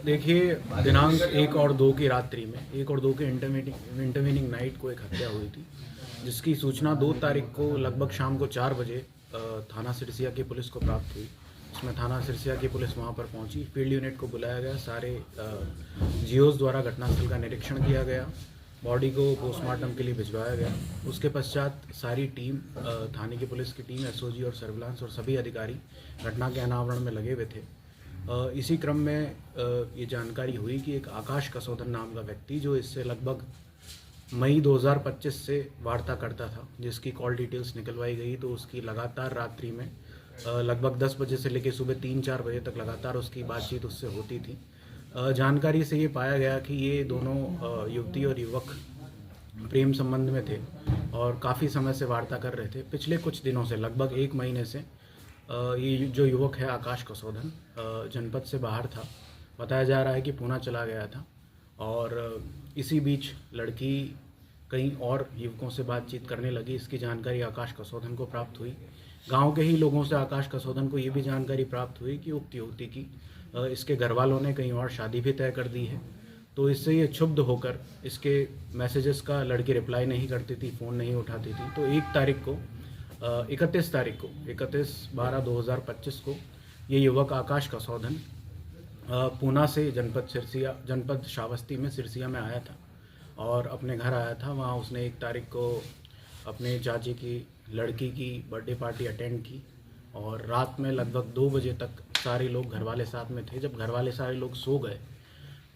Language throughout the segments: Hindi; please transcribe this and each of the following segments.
देखिए, दिनांक 1 और 2 की रात्रि में 1 और 2 के इंटरवीनिंग नाइट को एक हत्या हुई थी, जिसकी सूचना 2 तारीख को लगभग शाम को 4 बजे थाना सिरसिया की पुलिस को प्राप्त हुई। इसमें थाना सिरसिया की पुलिस वहां पर पहुंची, फील्ड यूनिट को बुलाया गया, सारे जीओस द्वारा घटनास्थल का निरीक्षण किया गया, बॉडी को पोस्टमार्टम के लिए भिजवाया गया। उसके पश्चात सारी टीम, थाने की पुलिस की टीम, एसओजी और सर्विलांस और सभी अधिकारी घटना के अनावरण में लगे हुए थे। इसी क्रम में ये जानकारी हुई कि एक आकाश कसौधन नाम का व्यक्ति, जो इससे लगभग मई 2025 से वार्ता करता था, जिसकी कॉल डिटेल्स निकलवाई गई, तो उसकी लगातार रात्रि में लगभग 10 बजे से लेकर सुबह 3-4 बजे तक लगातार उसकी बातचीत उससे होती थी। जानकारी से ये पाया गया कि ये दोनों युवती और युवक प्रेम संबंध में थे और काफ़ी समय से वार्ता कर रहे थे। पिछले कुछ दिनों से, लगभग 1 महीने से, ये जो युवक है आकाश कसौधन जनपद से बाहर था। बताया जा रहा है कि पूना चला गया था और इसी बीच लड़की कई और युवकों से बातचीत करने लगी। इसकी जानकारी आकाश कसौधन को प्राप्त हुई। गांव के ही लोगों से आकाश कसौधन को ये भी जानकारी प्राप्त हुई कि उक्त युवती की इसके घर वालों ने कहीं और शादी भी तय कर दी है। तो इससे ये क्षुब्ध होकर इसके मैसेजेस का लड़की रिप्लाई नहीं करती थी, फ़ोन नहीं उठाती थी। तो 31 तारीख को 31/12/2025 को ये युवक आकाश कसौधन पूना से जनपद श्रावस्ती में सिरसिया में आया था और अपने घर आया था। वहाँ उसने 1 तारीख को अपने चाची की लड़की की बर्थडे पार्टी अटेंड की और रात में लगभग 2 बजे तक सारे लोग, घर वाले साथ में थे। जब घर वाले सारे लोग सो गए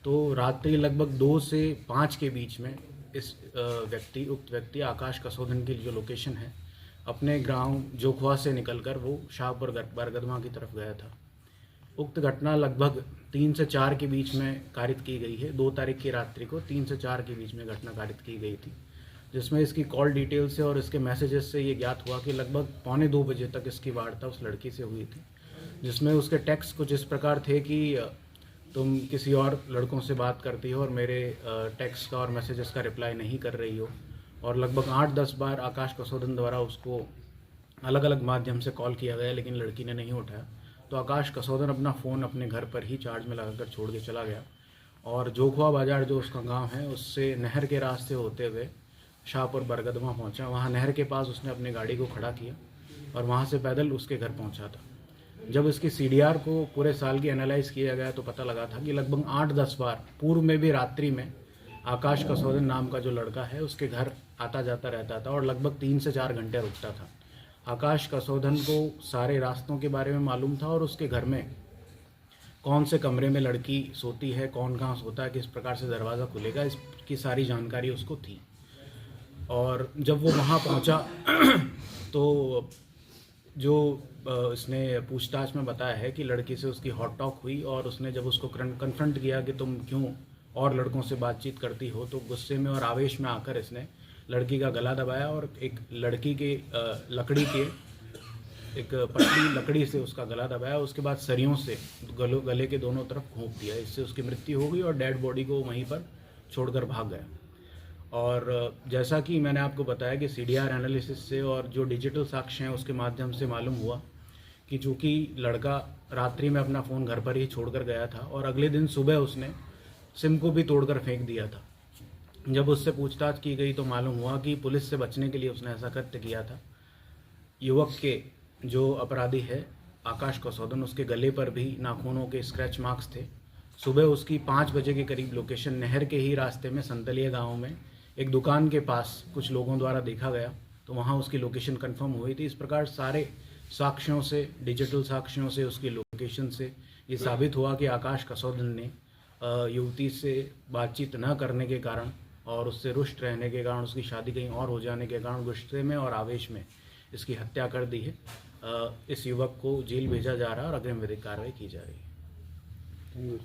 तो रात्रि लगभग 2 से 5 के बीच में इस उक्त व्यक्ति आकाश कसौधन की जो लोकेशन है, अपने गांव जोखवा से निकलकर वो शाहपुर बरगदवा की तरफ गया था। उक्त घटना लगभग 3 से 4 के बीच में कारित की गई है। 2 तारीख की रात्रि को 3 से 4 के बीच में घटना कारित की गई थी, जिसमें इसकी कॉल डिटेल से और इसके मैसेजेस से ये ज्ञात हुआ कि लगभग 1:45 बजे तक इसकी वार्ता उस लड़की से हुई थी, जिसमें उसके टेक्स्ट कुछ इस प्रकार थे कि तुम किसी और लड़कों से बात करती हो और मेरे टेक्स्ट का और मैसेजेस का रिप्लाई नहीं कर रही हो। और लगभग 8-10 बार आकाश कसौधन द्वारा उसको अलग अलग माध्यम से कॉल किया गया, लेकिन लड़की ने नहीं उठाया। तो आकाश कसौधन अपना फ़ोन अपने घर पर ही चार्ज में लगाकर छोड़ के चला गया और जोखवा बाज़ार, जो उसका गांव है, उससे नहर के रास्ते होते हुए शाहपुर बरगदवा पहुंचा। वहां नहर के पास उसने अपनी गाड़ी को खड़ा किया और वहां से पैदल उसके घर पहुंचा था। जब इसकी सीडीआर को पूरे साल की एनालाइज किया गया तो पता लगा था कि लगभग 8-10 बार पूर्व में भी रात्रि में आकाश कसौधन नाम का जो लड़का है उसके घर आता जाता रहता था और लगभग 3 से 4 घंटे रुकता था। आकाश कसौधन को सारे रास्तों के बारे में मालूम था और उसके घर में कौन से कमरे में लड़की सोती है, कौन कहाँ सोता है, किस प्रकार से दरवाज़ा खुलेगा, इसकी सारी जानकारी उसको थी। और जब वो वहाँ पहुँचा तो जो इसने पूछताछ में बताया है कि लड़की से उसकी हॉट टॉक हुई और उसने जब उसको कन्फ्रंट किया कि तुम क्यों और लड़कों से बातचीत करती हो, तो गुस्से में और आवेश में आकर इसने लड़की का गला दबाया और एक लड़की के लकड़ी के एक पतली लकड़ी से उसका गला दबाया। उसके बाद सरियों से गले के दोनों तरफ घोंप दिया। इससे उसकी मृत्यु हो गई और डेड बॉडी को वहीं पर छोड़कर भाग गया। और जैसा कि मैंने आपको बताया कि सीडीआर एनालिसिस से और जो डिजिटल साक्ष्य हैं उसके माध्यम से मालूम हुआ कि चूँकि लड़का रात्रि में अपना फ़ोन घर पर ही छोड़कर गया था और अगले दिन सुबह उसने सिम को भी तोड़कर फेंक दिया था। जब उससे पूछताछ की गई तो मालूम हुआ कि पुलिस से बचने के लिए उसने ऐसा कृत्य किया था। युवक के जो अपराधी है आकाश कसौधन, उसके गले पर भी नाखूनों के स्क्रैच मार्क्स थे। सुबह उसकी 5 बजे के करीब लोकेशन नहर के ही रास्ते में संतलिया गाँव में एक दुकान के पास कुछ लोगों द्वारा देखा गया, तो वहाँ उसकी लोकेशन कंफर्म हुई थी। इस प्रकार सारे साक्ष्यों से, डिजिटल साक्ष्यों से, उसकी लोकेशन से ये साबित हुआ कि आकाश कसौधन ने युवती से बातचीत न करने के कारण और उससे रुष्ट रहने के कारण, उसकी शादी कहीं और हो जाने के कारण गुस्से में और आवेश में इसकी हत्या कर दी है। इस युवक को जेल भेजा जा रहा है और अग्रिम विधिक कार्रवाई की जा रही है।